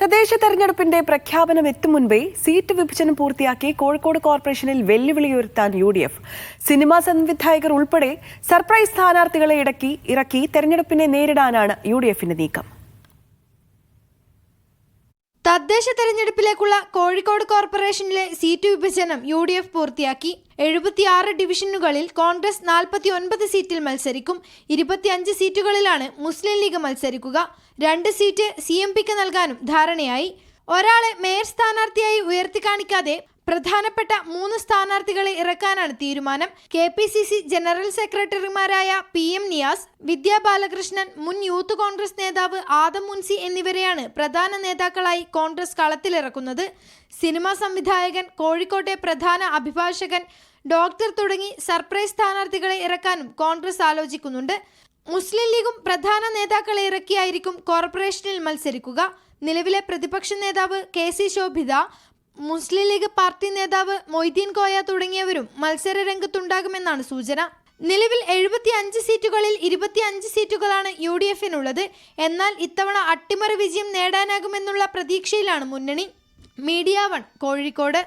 തദ്ദേശ തെരഞ്ഞെടുപ്പിന്റെ പ്രഖ്യാപനം എത്തും മുൻപേ സീറ്റ് വിഭജനം പൂർത്തിയാക്കി കോഴിക്കോട് കോർപ്പറേഷനിൽ വെല്ലുവിളി ഉയർത്താൻ UDF. സിനിമാ സംവിധായകർ ഉൾപ്പെടെ സർപ്രൈസ് സ്ഥാനാർത്ഥികളെ ഇറക്കി തെരഞ്ഞെടുപ്പിനെ നേരിടാനാണ് UDFന്റെ നീക്കം. തദ്ദേശ തെരഞ്ഞെടുപ്പിലേക്കുള്ള കോഴിക്കോട് കോർപ്പറേഷനിലെ സീറ്റ് വിഭജനം UDF പൂർത്തിയാക്കി. 76 ഡിവിഷനുകളിൽ കോൺഗ്രസ് 49 സീറ്റിൽ മത്സരിക്കും. 25 സീറ്റുകളിലാണ് മുസ്ലിം ലീഗ് മത്സരിക്കുക. 2 സീറ്റ് CMPക്ക് നൽകാനും ധാരണയായി. ഒരാളെ മേയർ സ്ഥാനാർത്ഥിയായി ഉയർത്തിക്കാണിക്കാതെ പ്രധാനപ്പെട്ട 3 സ്ഥാനാർത്ഥികളെ ഇറക്കാനാണ് തീരുമാനം. KPCC ജനറൽ സെക്രട്ടറിമാരായ PM നിയാസ്, വിദ്യാ ബാലകൃഷ്ണൻ, മുൻ യൂത്ത് കോൺഗ്രസ് നേതാവ് ആദം മുൻസി എന്നിവരെയാണ് പ്രധാന നേതാക്കളായി കോൺഗ്രസ് കളത്തിലിറക്കുന്നത്. സിനിമാ സംവിധായകൻ, കോഴിക്കോട്ടെ പ്രധാന അഭിഭാഷകൻ, ഡോക്ടർ തുടങ്ങി സർപ്രൈസ് സ്ഥാനാർത്ഥികളെ ഇറക്കാനും കോൺഗ്രസ് ആലോചിക്കുന്നുണ്ട്. മുസ്ലിം ലീഗും പ്രധാന നേതാക്കളെ ഇറക്കിയായിരിക്കും കോർപ്പറേഷനിൽ മത്സരിക്കുക. നിലവിലെ പ്രതിപക്ഷ നേതാവ് KC ശോഭിത, മുസ്ലിം ലീഗ് പാർട്ടി നേതാവ് മൊയ്തീൻ കോയ തുടങ്ങിയവരും മത്സര രംഗത്തുണ്ടാകുമെന്നാണ് സൂചന. നിലവിൽ 75 സീറ്റുകളിൽ 25 സീറ്റുകളാണ് UDFനുള്ളത്. എന്നാൽ ഇത്തവണ അട്ടിമറി വിജയം നേടാനാകുമെന്നുള്ള പ്രതീക്ഷയിലാണ് മുന്നണി. മീഡിയ 1 കോഴിക്കോട്.